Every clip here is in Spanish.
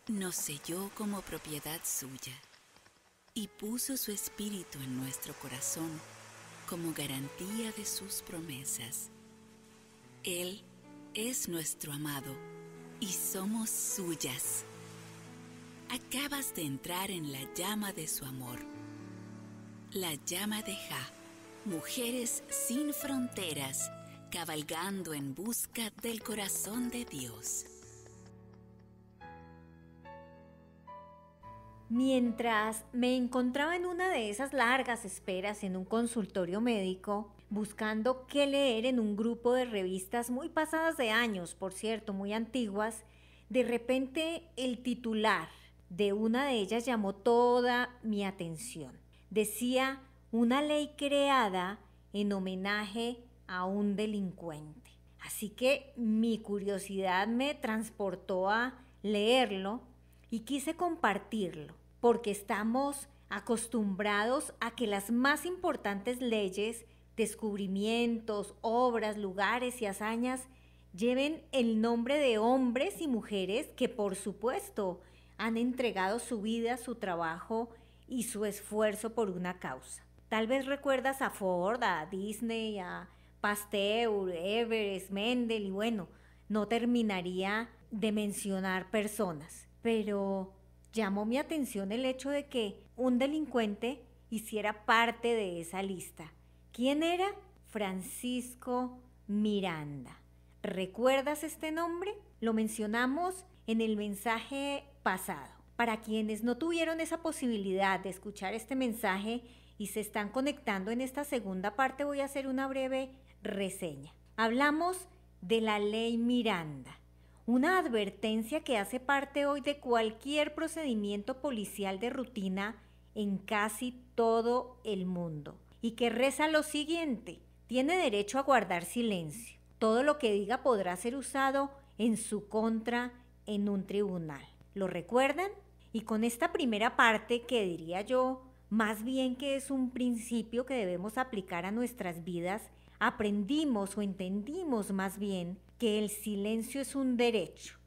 nos selló como propiedad suya y puso su espíritu en nuestro corazón como garantía de sus promesas. Él es nuestro amado y somos suyas. Acabas de entrar en la llama de su amor, la llama de Jah, mujeres sin fronteras, cabalgando en busca del corazón de Dios. Mientras me encontraba en una de esas largas esperas en un consultorio médico, buscando qué leer en un grupo de revistas muy pasadas de años, por cierto, muy antiguas, de repente el titular de una de ellas llamó toda mi atención. Decía, una ley creada en homenaje a un delincuente. Así que mi curiosidad me transportó a leerlo y quise compartirlo, porque estamos acostumbrados a que las más importantes leyes, descubrimientos, obras, lugares y hazañas lleven el nombre de hombres y mujeres que, por supuesto, han entregado su vida, su trabajo y su esfuerzo por una causa. Tal vez recuerdas a Ford, a Disney, a Pasteur, Everest, Mendel y bueno, no terminaría de mencionar personas. Pero llamó mi atención el hecho de que un delincuente hiciera parte de esa lista. ¿Quién era? Francisco Miranda. ¿Recuerdas este nombre? Lo mencionamos en el mensaje pasado. Para quienes no tuvieron esa posibilidad de escuchar este mensaje y se están conectando en esta segunda parte, voy a hacer una breve reseña. Hablamos de la ley Miranda, una advertencia que hace parte hoy de cualquier procedimiento policial de rutina en casi todo el mundo y que reza lo siguiente: tiene derecho a guardar silencio. Todo lo que diga podrá ser usado en su contra en un tribunal. ¿Lo recuerdan? Y con esta primera parte, que diría yo más bien que es un principio que debemos aplicar a nuestras vidas, aprendimos o entendimos más bien que el silencio es un derecho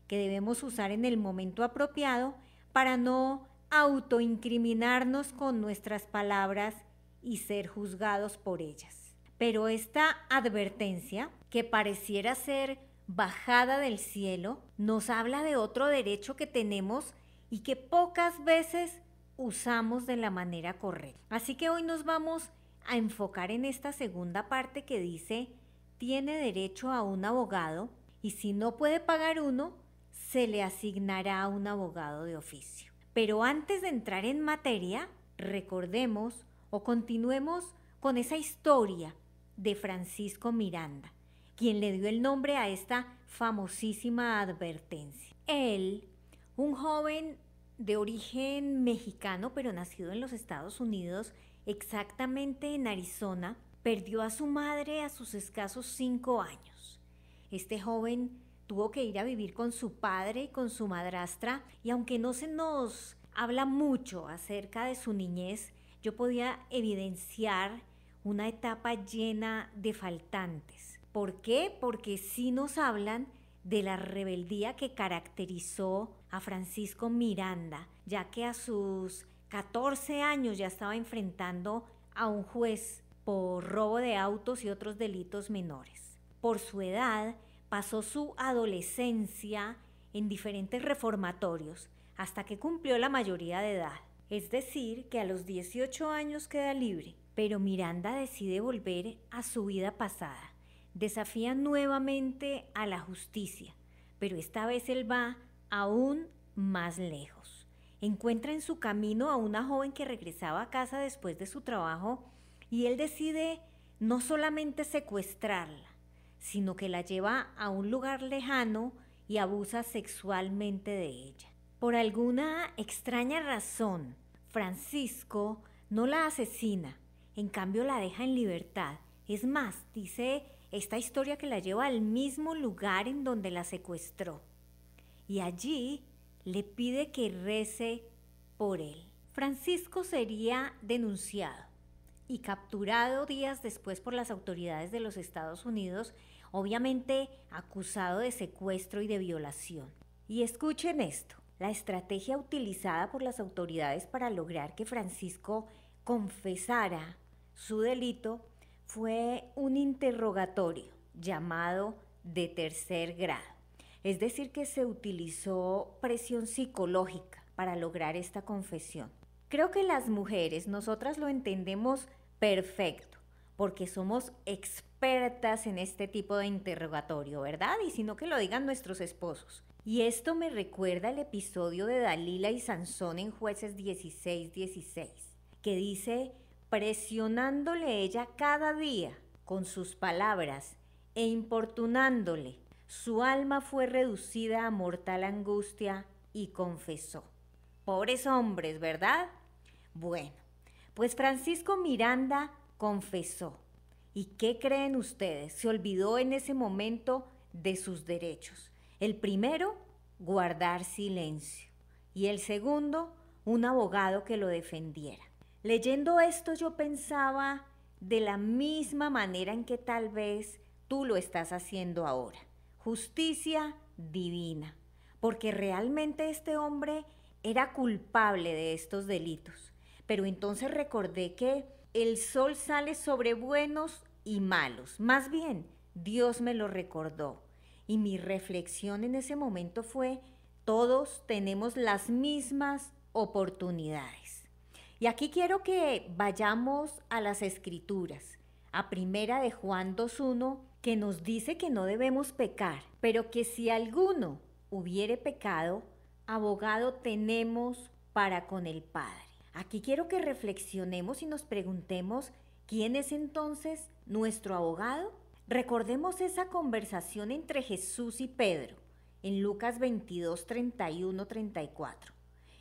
que debemos usar en el momento apropiado para no autoincriminarnos con nuestras palabras y ser juzgados por ellas. Pero esta advertencia, que pareciera ser bajada del cielo, nos habla de otro derecho que tenemos y que pocas veces usamos de la manera correcta. Así que hoy nos vamos a enfocar en esta segunda parte que dice: tiene derecho a un abogado y si no puede pagar uno, se le asignará a un abogado de oficio. Pero antes de entrar en materia, recordemos o continuemos con esa historia de Francisco Miranda, quien le dio el nombre a esta famosísima advertencia. Él, un joven de origen mexicano, pero nacido en los Estados Unidos, exactamente en Arizona, perdió a su madre a sus escasos 5 años. Este joven tuvo que ir a vivir con su padre y con su madrastra, y aunque no se nos habla mucho acerca de su niñez, yo podía evidenciar una etapa llena de faltantes. ¿Por qué? Porque sí nos hablan de la rebeldía que caracterizó a Francisco Miranda, ya que a sus 14 años ya estaba enfrentando a un juez por robo de autos y otros delitos menores. Por su edad, pasó su adolescencia en diferentes reformatorios hasta que cumplió la mayoría de edad. Es decir, que a los 18 años queda libre, pero Miranda decide volver a su vida pasada. Desafía nuevamente a la justicia, pero esta vez él va aún más lejos. Encuentra en su camino a una joven que regresaba a casa después de su trabajo y él decide no solamente secuestrarla, sino que la lleva a un lugar lejano y abusa sexualmente de ella. Por alguna extraña razón, Francisco no la asesina, en cambio la deja en libertad. Es más, dice esta historia que la lleva al mismo lugar en donde la secuestró. Y allí le pide que rece por él. Francisco sería denunciado y capturado días después por las autoridades de los Estados Unidos, obviamente acusado de secuestro y de violación. Y escuchen esto: la estrategia utilizada por las autoridades para lograr que Francisco confesara su delito fue un interrogatorio llamado de tercer grado. Es decir, que se utilizó presión psicológica para lograr esta confesión. Creo que las mujeres, nosotras lo entendemos perfecto, porque somos expertas en este tipo de interrogatorio, ¿verdad? Y si no, que lo digan nuestros esposos. Y esto me recuerda el episodio de Dalila y Sansón en Jueces 16:16, que dice: presionándole ella cada día con sus palabras e importunándole, su alma fue reducida a mortal angustia y confesó. Pobres hombres, ¿verdad? Bueno, pues Francisco Miranda confesó. ¿Y qué creen ustedes? Se olvidó en ese momento de sus derechos. El primero, guardar silencio. Y el segundo, un abogado que lo defendiera. Leyendo esto yo pensaba de la misma manera en que tal vez tú lo estás haciendo ahora. Justicia divina. Porque realmente este hombre era culpable de estos delitos. Pero entonces recordé que el sol sale sobre buenos y malos. Más bien, Dios me lo recordó. Y mi reflexión en ese momento fue: todos tenemos las mismas oportunidades. Y aquí quiero que vayamos a las Escrituras, a Primera de Juan 2:1, que nos dice que no debemos pecar, pero que si alguno hubiere pecado, abogado tenemos para con el Padre. Aquí quiero que reflexionemos y nos preguntemos: ¿quién es entonces nuestro abogado? Recordemos esa conversación entre Jesús y Pedro en Lucas 22, 31, 34,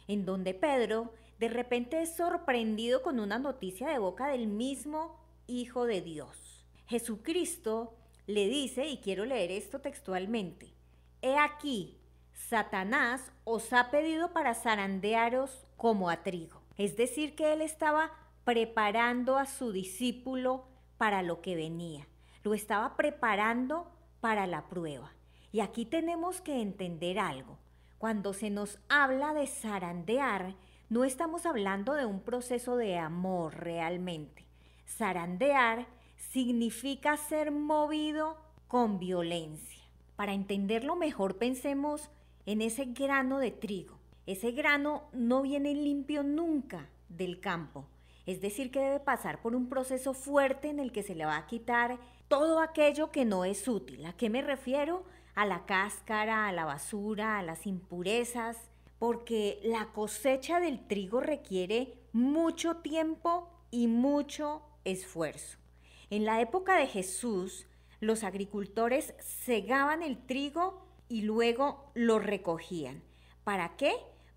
en donde Pedro de repente es sorprendido con una noticia de boca del mismo Hijo de Dios. Jesucristo le dice, y quiero leer esto textualmente: he aquí, Satanás os ha pedido para zarandearos como a trigo. Es decir, que él estaba preparando a su discípulo para lo que venía. Lo estaba preparando para la prueba. Y aquí tenemos que entender algo. Cuando se nos habla de zarandear, no estamos hablando de un proceso de amor realmente. Zarandear significa ser movido con violencia. Para entenderlo mejor, pensemos en ese grano de trigo. Ese grano no viene limpio nunca del campo. Es decir, que debe pasar por un proceso fuerte en el que se le va a quitar todo aquello que no es útil. ¿A qué me refiero? A la cáscara, a la basura, a las impurezas, porque la cosecha del trigo requiere mucho tiempo y mucho esfuerzo. En la época de Jesús, los agricultores segaban el trigo y luego lo recogían. ¿Para qué?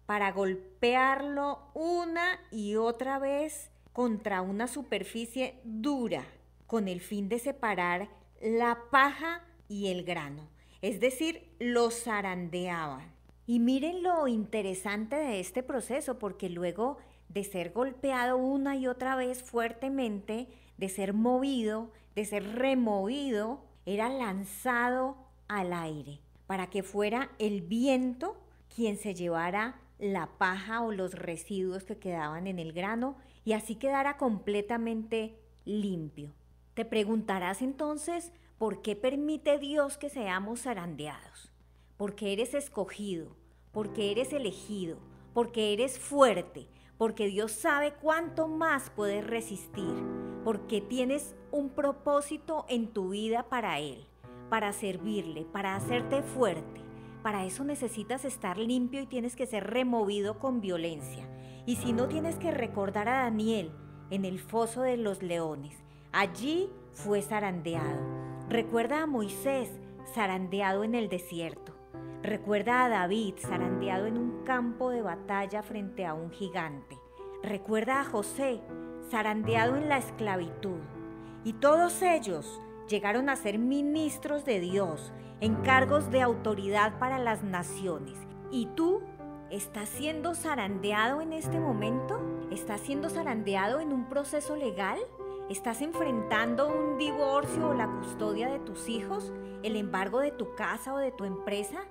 Para golpearlo una y otra vez contra una superficie dura, con el fin de separar la paja y el grano. Es decir, lo zarandeaban. Y miren lo interesante de este proceso, porque luego de ser golpeado una y otra vez fuertemente, de ser movido, de ser removido, era lanzado al aire para que fuera el viento quien se llevara la paja o los residuos que quedaban en el grano y así quedara completamente limpio. Te preguntarás entonces, ¿por qué permite Dios que seamos zarandeados? Porque eres escogido, porque eres elegido, porque eres fuerte, porque Dios sabe cuánto más puedes resistir, porque tienes un propósito en tu vida para Él, para servirle, para hacerte fuerte. Para eso necesitas estar limpio y tienes que ser removido con violencia. Y si no, tienes que recordar a Daniel en el foso de los leones. Allí fue zarandeado. Recuerda a Moisés zarandeado en el desierto. Recuerda a David zarandeado en un campo de batalla frente a un gigante. Recuerda a José zarandeado en la esclavitud. Y todos ellos llegaron a ser ministros de Dios, en cargos de autoridad para las naciones. ¿Y tú estás siendo zarandeado en este momento? ¿Estás siendo zarandeado en un proceso legal? ¿Estás enfrentando un divorcio o la custodia de tus hijos? ¿El embargo de tu casa o de tu empresa?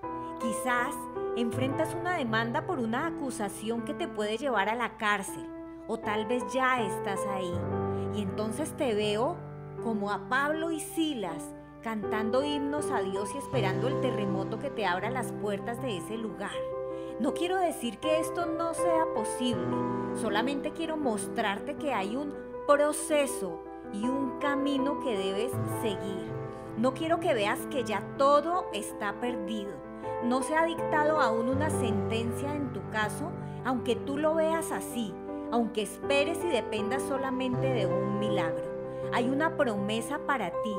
Quizás enfrentas una demanda por una acusación que te puede llevar a la cárcel, o tal vez ya estás ahí. Y entonces te veo como a Pablo y Silas cantando himnos a Dios y esperando el terremoto que te abra las puertas de ese lugar. No quiero decir que esto no sea posible, solamente quiero mostrarte que hay un proceso y un camino que debes seguir. No quiero que veas que ya todo está perdido. No se ha dictado aún una sentencia en tu caso, aunque tú lo veas así, aunque esperes y dependas solamente de un milagro. Hay una promesa para ti.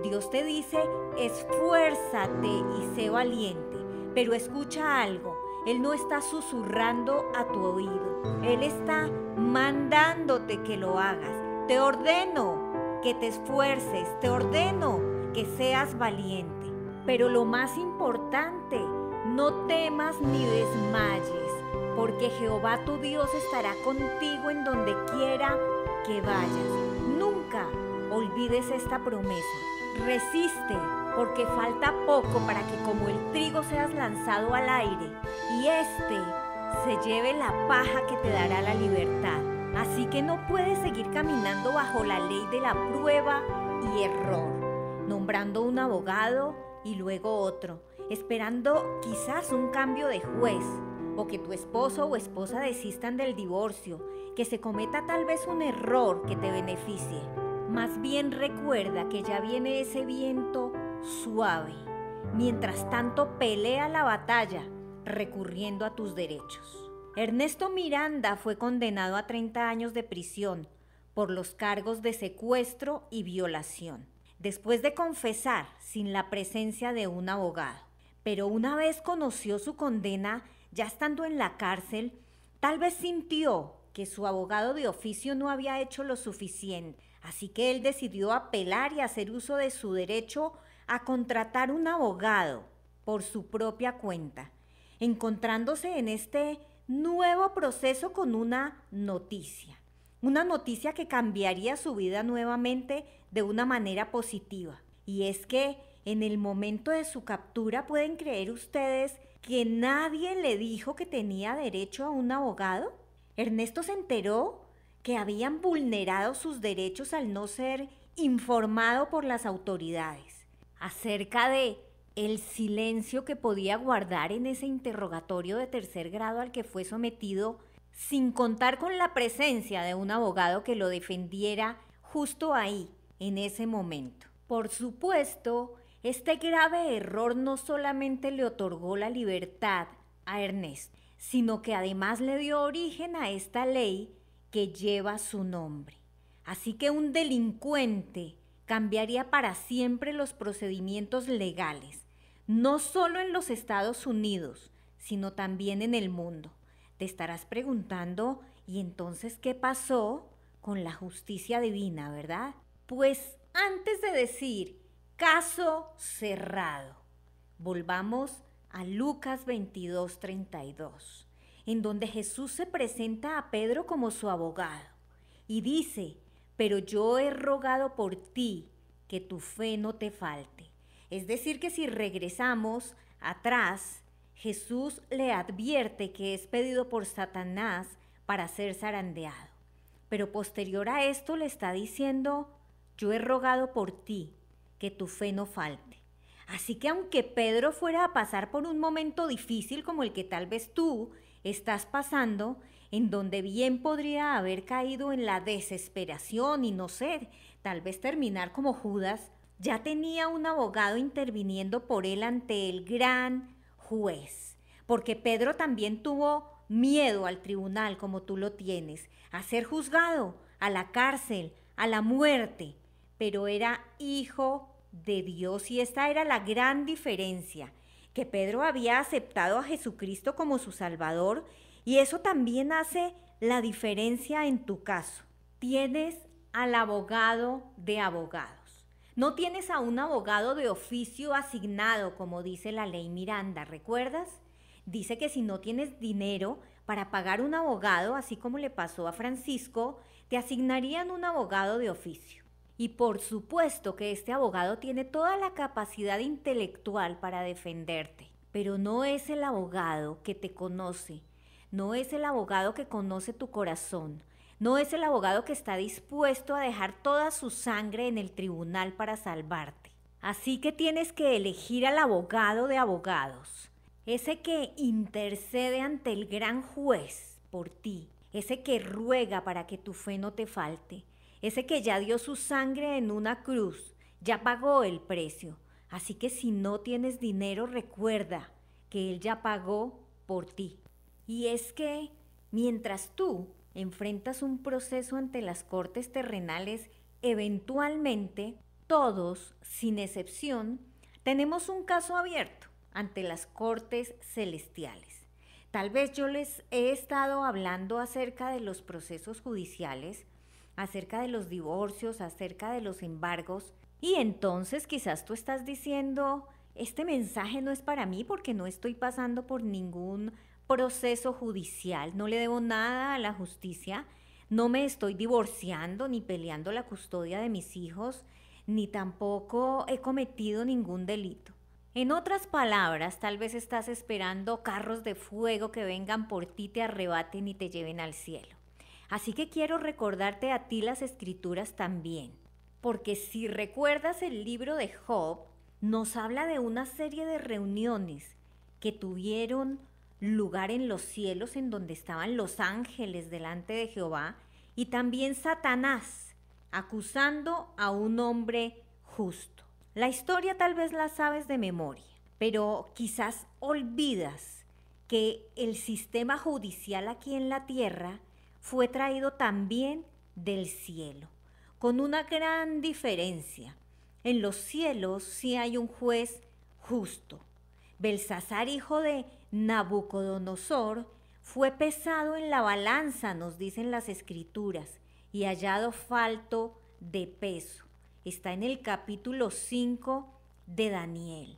Dios te dice, esfuérzate y sé valiente, pero escucha algo. Él no está susurrando a tu oído. Él está mandándote que lo hagas. Te ordeno que te esfuerces, te ordeno que seas valiente. Pero lo más importante, no temas ni desmayes, porque Jehová tu Dios estará contigo en donde quiera que vayas. Nunca olvides esta promesa. Resiste, porque falta poco para que como el trigo seas lanzado al aire y éste se lleve la paja que te dará la libertad. Así que no puedes seguir caminando bajo la ley de la prueba y error, nombrando un abogado y luego otro, esperando quizás un cambio de juez, o que tu esposo o esposa desistan del divorcio, que se cometa tal vez un error que te beneficie. Más bien recuerda que ya viene ese viento suave. Mientras tanto, pelea la batalla recurriendo a tus derechos. Ernesto Miranda fue condenado a 30 años de prisión por los cargos de secuestro y violación, después de confesar sin la presencia de un abogado. Pero una vez conoció su condena, ya estando en la cárcel, tal vez sintió que su abogado de oficio no había hecho lo suficiente. Así que él decidió apelar y hacer uso de su derecho a contratar un abogado por su propia cuenta, encontrándose en este nuevo proceso con una noticia que cambiaría su vida nuevamente de una manera positiva. Y es que en el momento de su captura, ¿pueden creer ustedes que nadie le dijo que tenía derecho a un abogado? Ernesto se enteró que habían vulnerado sus derechos al no ser informado por las autoridades acerca de el silencio que podía guardar en ese interrogatorio de tercer grado al que fue sometido, sin contar con la presencia de un abogado que lo defendiera justo ahí, en ese momento. Por supuesto, este grave error no solamente le otorgó la libertad a Ernesto, sino que además le dio origen a esta ley que lleva su nombre. Así que un delincuente cambiaría para siempre los procedimientos legales, no solo en los Estados Unidos, sino también en el mundo. Te estarás preguntando, ¿y entonces qué pasó con la justicia divina, verdad? Pues antes de decir caso cerrado, volvamos a Lucas 22:32. En donde Jesús se presenta a Pedro como su abogado y dice, pero yo he rogado por ti que tu fe no te falte. Es decir, que si regresamos atrás, Jesús le advierte que es pedido por Satanás para ser zarandeado. Pero posterior a esto le está diciendo, yo he rogado por ti que tu fe no falte. Así que aunque Pedro fuera a pasar por un momento difícil como el que tal vez tú estás pasando, en donde bien podría haber caído en la desesperación y no sé, tal vez terminar como Judas, ya tenía un abogado interviniendo por él ante el gran juez. Porque Pedro también tuvo miedo al tribunal como tú lo tienes, a ser juzgado, a la cárcel, a la muerte, pero era hijo de Dios y esta era la gran diferencia, que Pedro había aceptado a Jesucristo como su Salvador y eso también hace la diferencia en tu caso. Tienes al abogado de abogados. No tienes a un abogado de oficio asignado, como dice la ley Miranda, ¿recuerdas? Dice que si no tienes dinero para pagar un abogado, así como le pasó a Francisco, te asignarían un abogado de oficio. Y por supuesto que este abogado tiene toda la capacidad intelectual para defenderte. pero no es el abogado que te conoce, no es el abogado que conoce tu corazón, no es el abogado que está dispuesto a dejar toda su sangre en el tribunal para salvarte. Así que tienes que elegir al abogado de abogados, ese que intercede ante el gran juez por ti, ese que ruega para que tu fe no te falte, ese que ya dio su sangre en una cruz, ya pagó el precio. Así que si no tienes dinero, recuerda que Él ya pagó por ti. Y es que mientras tú enfrentas un proceso ante las cortes terrenales, eventualmente todos, sin excepción, tenemos un caso abierto ante las cortes celestiales. Tal vez yo les he estado hablando acerca de los procesos judiciales, acerca de los divorcios, acerca de los embargos, y entonces quizás tú estás diciendo, este mensaje no es para mí porque no estoy pasando por ningún proceso judicial, no le debo nada a la justicia, no me estoy divorciando ni peleando la custodia de mis hijos, ni tampoco he cometido ningún delito. En otras palabras, tal vez estás esperando carros de fuego que vengan por ti, te arrebaten y te lleven al cielo. Así que quiero recordarte a ti las escrituras también. Porque si recuerdas el libro de Job, nos habla de una serie de reuniones que tuvieron lugar en los cielos en donde estaban los ángeles delante de Jehová y también Satanás acusando a un hombre justo. La historia tal vez la sabes de memoria, pero quizás olvidas que el sistema judicial aquí en la tierra fue traído también del cielo. Con una gran diferencia. En los cielos sí hay un juez justo. Belsasar, hijo de Nabucodonosor, fue pesado en la balanza, nos dicen las escrituras, y hallado falto de peso. Está en el capítulo 5 de Daniel.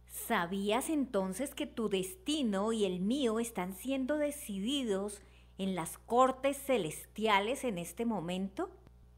¿Sabías entonces que tu destino y el mío están siendo decididos en las cortes celestiales en este momento?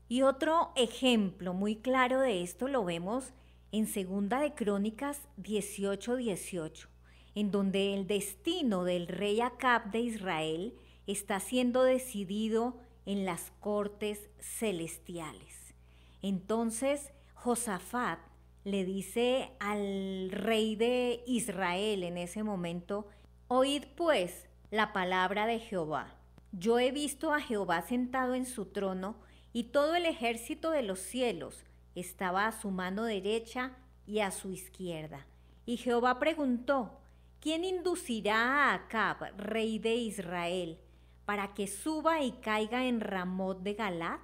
Y otro ejemplo muy claro de esto lo vemos en Segunda de Crónicas 18:18, en donde el destino del rey Acab de Israel está siendo decidido en las cortes celestiales. Entonces Josafat le dice al rey de Israel en ese momento: oíd pues la palabra de Jehová. Yo he visto a Jehová sentado en su trono, y todo el ejército de los cielos estaba a su mano derecha y a su izquierda. Y Jehová preguntó: ¿quién inducirá a Acab, rey de Israel, para que suba y caiga en Ramot de Galad?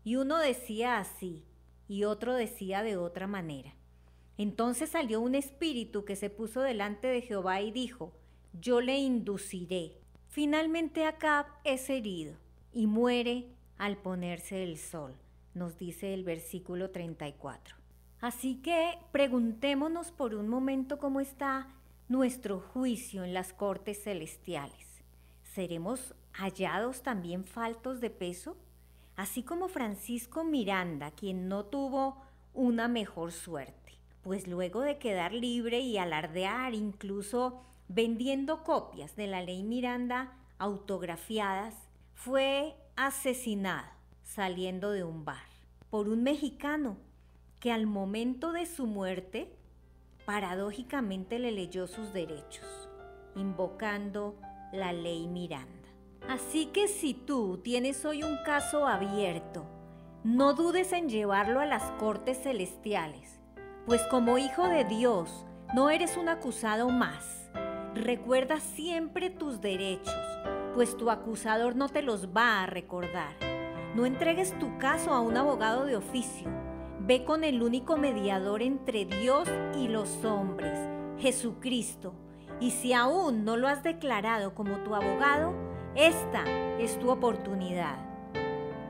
Y uno decía así, y otro decía de otra manera. Entonces salió un espíritu que se puso delante de Jehová y dijo: yo le induciré. Finalmente Acab es herido y muere al ponerse el sol, nos dice el versículo 34. Así que preguntémonos por un momento cómo está nuestro juicio en las cortes celestiales. ¿Seremos hallados también faltos de peso? Así como Francisco Miranda, quien no tuvo una mejor suerte, pues luego de quedar libre y alardear, incluso vendiendo copias de la ley Miranda autografiadas, fue asesinado saliendo de un bar por un mexicano que al momento de su muerte paradójicamente le leyó sus derechos, invocando la ley Miranda. Así que si tú tienes hoy un caso abierto, no dudes en llevarlo a las cortes celestiales, pues como hijo de Dios no eres un acusado más. Recuerda siempre tus derechos, pues tu acusador no te los va a recordar. No entregues tu caso a un abogado de oficio. Ve con el único mediador entre Dios y los hombres, Jesucristo. Y si aún no lo has declarado como tu abogado, esta es tu oportunidad.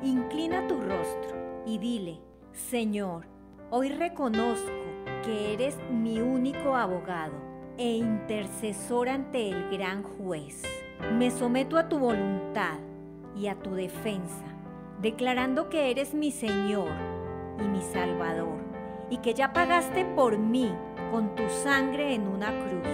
Inclina tu rostro y dile: Señor, hoy reconozco que eres mi único abogado e intercesor ante el gran juez. Me someto a tu voluntad y a tu defensa, declarando que eres mi Señor y mi Salvador, y que ya pagaste por mí con tu sangre en una cruz.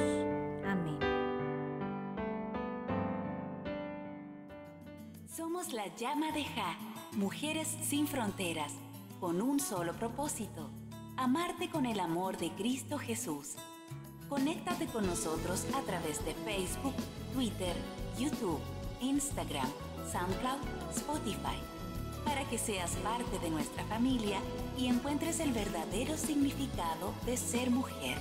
Somos la llama de Jah, Mujeres sin Fronteras, con un solo propósito: amarte con el amor de Cristo Jesús. Conéctate con nosotros a través de Facebook, Twitter, YouTube, Instagram, SoundCloud, Spotify, para que seas parte de nuestra familia y encuentres el verdadero significado de ser mujer.